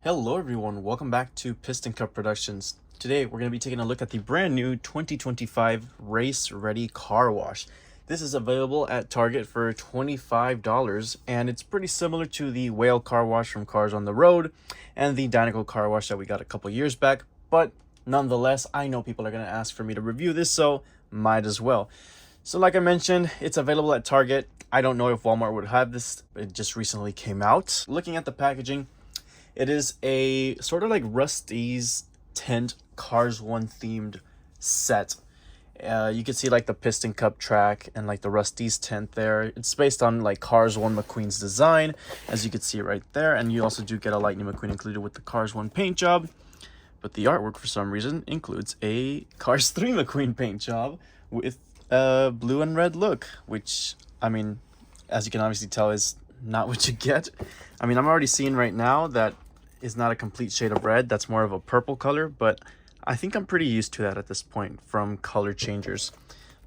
Hello everyone, welcome back to Piston Cup Productions. Today we're going to be taking a look at the brand new 2025 Race Ready Car Wash. This is available at Target for $25 and it's pretty similar to the Whale Car Wash from Cars on the Road and the Dinoco Car Wash that we got a couple years back. But nonetheless, I know people are going to ask for me to review this, so might as well. So like I mentioned, it's available at Target. I don't know if Walmart would have this. It just recently came out. Looking at the packaging, it is a sort of like Rusteze tent Cars 1 themed set. You can see like the Piston Cup track and like the Rusteze tent there. It's based on like Cars 1 McQueen's design, as you can see right there. And you also do get a Lightning McQueen included with the Cars 1 paint job. But the artwork for some reason includes a Cars 3 McQueen paint job with a blue and red look, which, I mean, as you can obviously tell, is not what you get. I mean, I'm already seeing right now that is not a complete shade of red. That's more of a purple color, but I think I'm pretty used to that at this point from color changers.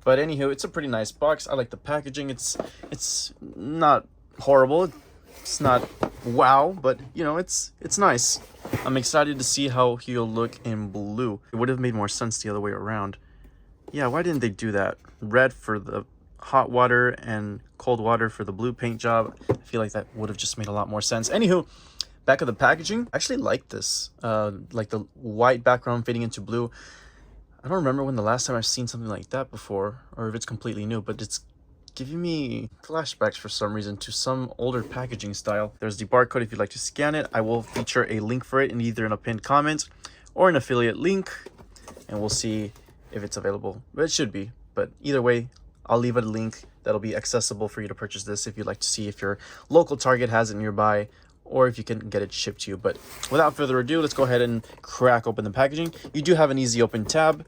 But anywho, it's a pretty nice box. I like the packaging. It's not horrible. It's not wow, but you know, it's nice. I'm excited to see how he'll look in blue. It would have made more sense the other way around. Yeah, why didn't they do that? Red for the hot water and cold water for the blue paint job. I feel like that would have just made a lot more sense. Anywho, back of the packaging, I actually like this. Like the white background fading into blue. I don't remember when the last time I've seen something like that before, or if it's completely new, but it's giving me flashbacks for some reason to some older packaging style. There's the barcode if you'd like to scan it. I will feature a link for it in either in a pinned comment or an affiliate link, and we'll see if it's available. But it should be. But either way, I'll leave a link that'll be accessible for you to purchase this if you'd like to see if your local Target has it nearby, or if you can get it shipped to you. But without further ado, let's go ahead and crack open the packaging. You do have an easy open tab,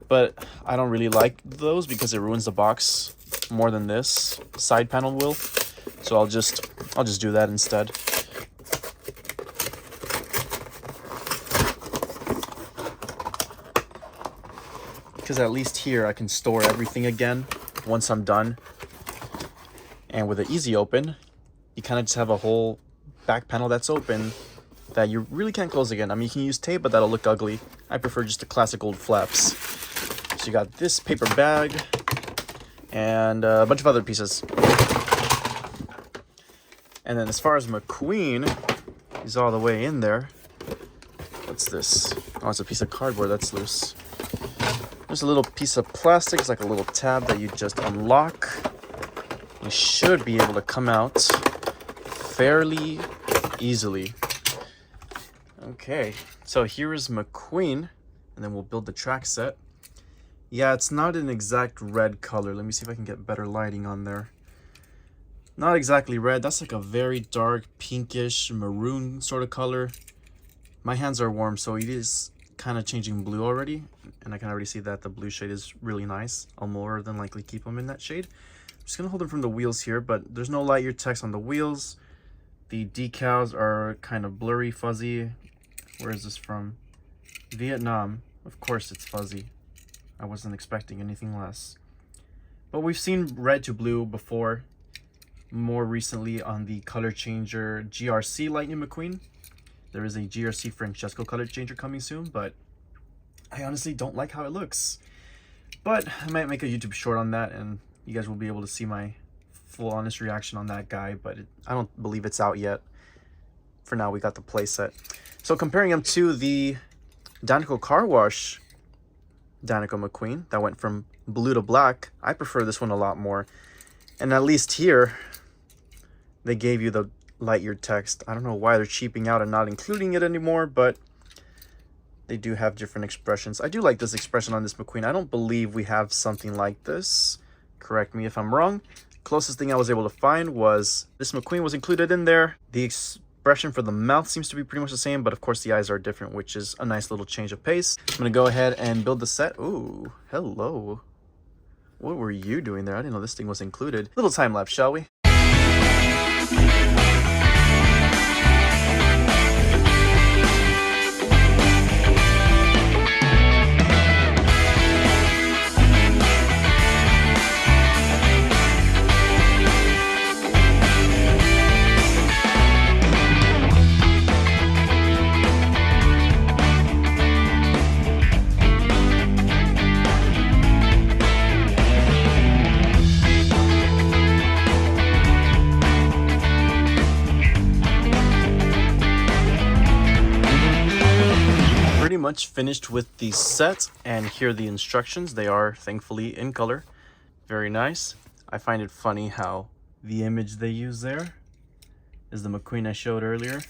but I don't really like those because it ruins the box more than this side panel will. So I'll just do that instead. Because at least here I can store everything again once I'm done. And with an easy open, you kind of just have a whole back panel that's open that you really can't close again. I mean, you can use tape, but that'll look ugly. I prefer just the classic old flaps. So you got this paper bag and a bunch of other pieces. And then as far as McQueen, he's all the way in there. What's this? Oh, it's a piece of cardboard that's loose. There's a little piece of plastic. It's like a little tab that you just unlock. You should be able to come out fairly easily. Okay, so here is McQueen, and then we'll build the track set. Yeah, it's not an exact red color. Let me see if I can get better lighting on there. Not exactly red. That's like a very dark pinkish maroon sort of color. My hands are warm, so it is kind of changing blue already, and I can already see that the blue shade is really nice. I'll more than likely keep them in that shade. I'm just gonna hold them from the wheels here, but there's no light year text on the wheels. The decals are kind of blurry, fuzzy. Where is this from? Vietnam. Of course it's fuzzy. I wasn't expecting anything less. But we've seen red to blue before, more recently on the color changer GRC Lightning McQueen. There is a GRC Francesco color changer coming soon, but I honestly don't like how it looks. But I might make a YouTube short on that, and you guys will be able to see my full honest reaction on that guy, but I don't believe it's out yet. For now, we got the playset. So comparing them to the Dinoco Car Wash Dinoco McQueen that went from blue to black, I prefer this one a lot more. And at least here, they gave you the light year text. I don't know why they're cheaping out and not including it anymore, but they do have different expressions. I do like this expression on this McQueen. I don't believe we have something like this. Correct me if I'm wrong. Closest thing I was able to find was this McQueen was included in there. The expression for the mouth seems to be pretty much the same, but of course the eyes are different, which is a nice little change of pace. I'm gonna go ahead and build the set. Ooh, hello. What were you doing there? I didn't know this thing was included. Little time lapse, shall we? much finished with the set, and here are the instructions. They are thankfully in color. Very nice. I find it funny how the image they use there is the McQueen I showed earlier.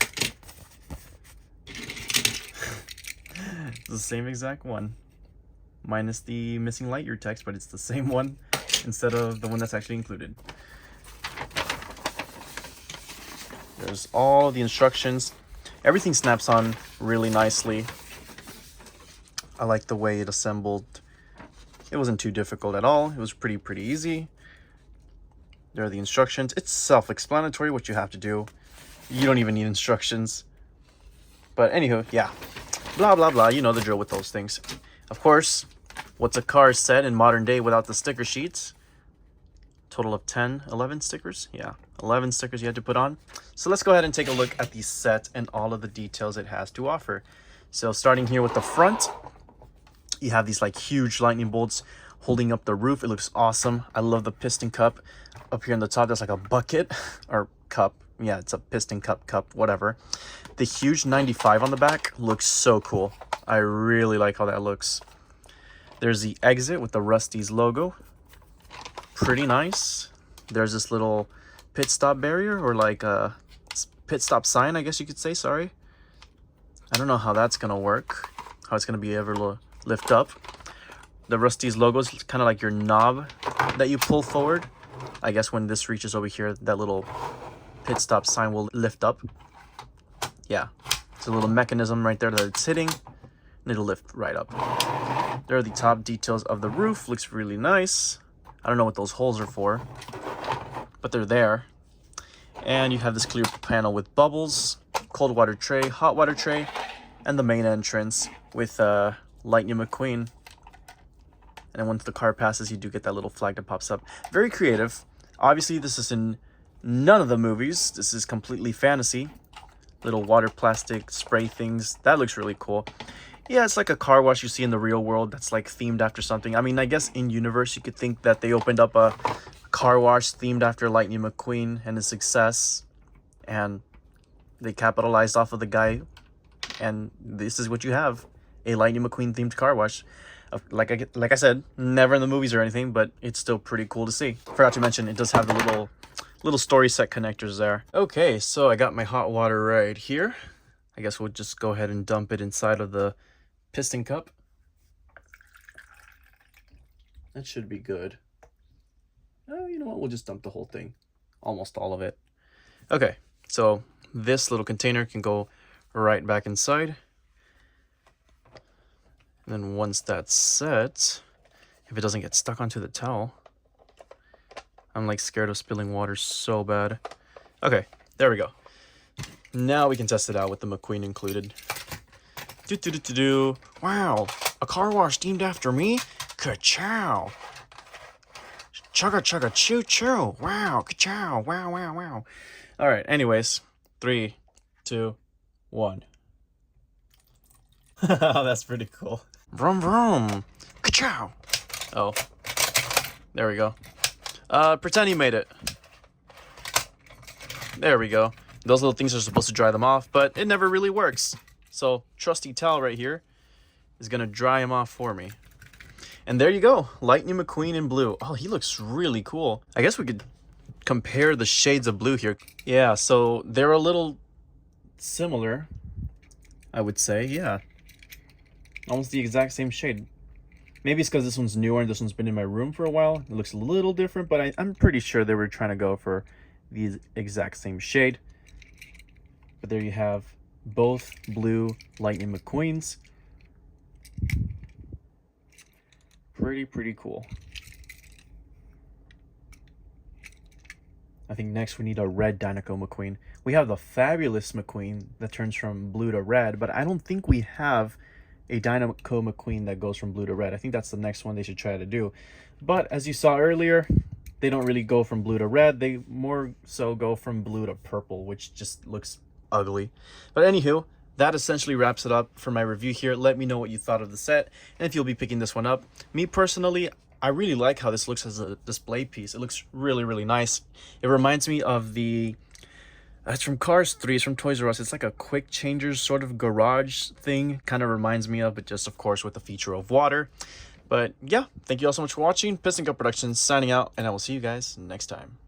It's the same exact one, minus the missing light year text, but it's the same one instead of the one that's actually included. There's all the instructions. Everything snaps on really nicely. I like the way it assembled. It wasn't too difficult at all. It was pretty easy. There are the instructions. It's self-explanatory what you have to do. You don't even need instructions. But anywho, yeah. Blah, blah, blah. You know the drill with those things. Of course, what's a car set in modern day without the sticker sheets? Total of 10, 11 stickers? Yeah, 11 stickers you had to put on. So let's go ahead and take a look at the set and all of the details it has to offer. So starting here with the front, you have these like huge lightning bolts holding up the roof. It looks awesome. I love the piston cup up here on the top. That's like a bucket or cup. Yeah, it's a piston cup, whatever. The huge 95 on the back looks so cool. I really like how that looks. There's the exit with the Rusteze logo. Pretty nice. There's this little pit stop barrier, or like a pit stop sign, I guess you could say. Sorry. I don't know how that's gonna work. How it's gonna be able to lift up. The Rusteze logo is kind of like your knob that you pull forward. I guess when this reaches over here, that little pit stop sign will lift up. Yeah, it's a little mechanism right there that it's hitting, and it'll lift right up. There are the top details of the roof. Looks really nice. I don't know what those holes are for, but they're there. And you have this clear panel with bubbles, cold water tray, hot water tray, and the main entrance with Lightning McQueen. And then once the car passes, you do get that little flag that pops up. Very creative. Obviously, this is in none of the movies. This is completely fantasy. Little water plastic spray things. That looks really cool. Yeah, it's like a car wash you see in the real world that's like themed after something. I mean, I guess in universe you could think that they opened up a car wash themed after Lightning McQueen and his success, and they capitalized off of the guy, and this is what you have, a Lightning McQueen themed car wash. Like I said, never in the movies or anything, but it's still pretty cool to see. Forgot to mention, it does have the little story set connectors there. Okay, so I got my hot water right here. I guess we'll just go ahead and dump it inside of the piston cup. That should be good. Oh, you know what? We'll just dump the whole thing. Almost all of it. Okay, so this little container can go right back inside. And then once that's set, if it doesn't get stuck onto the towel, I'm like scared of spilling water so bad. Okay, there we go. Now we can test it out with the McQueen included. Wow, a car wash themed after me? Ka-chow. Chugga chugga choo choo. Wow, ka-chow. Wow, wow, wow. All right, anyways, 3, 2, 1. That's pretty cool. Vroom vroom. Ka-chow. Oh, there we go. Pretend you made it. There we go. Those little things are supposed to dry them off, but it never really works. So trusty towel right here is gonna dry them off for me. And there you go, Lightning McQueen in blue. Oh, he looks really cool. I guess we could compare the shades of blue here. Yeah, so they're a little similar, I would say. Yeah, almost the exact same shade. Maybe it's because this one's newer and this one's been in my room for a while. It looks a little different, but I'm pretty sure they were trying to go for the exact same shade. But there you have both blue Lightning McQueens. Pretty cool. I think next we need a red Dynaco McQueen. We have the fabulous McQueen that turns from blue to red, but I don't think we have a Dynaco McQueen that goes from blue to red. I think that's the next one they should try to do. But as you saw earlier, they don't really go from blue to red. They more so go from blue to purple, which just looks ugly. But anywho, that essentially wraps it up for my review here. Let me know what you thought of the set and if you'll be picking this one up. Me personally, I really like how this looks as a display piece. It looks really nice. It reminds me of the That's from Cars 3. It's from Toys R Us. It's like a quick changers sort of garage thing. Kind of reminds me of, but just of course with the feature of water. But yeah, thank you all so much for watching. Piston Cup Productions signing out, and I will see you guys next time.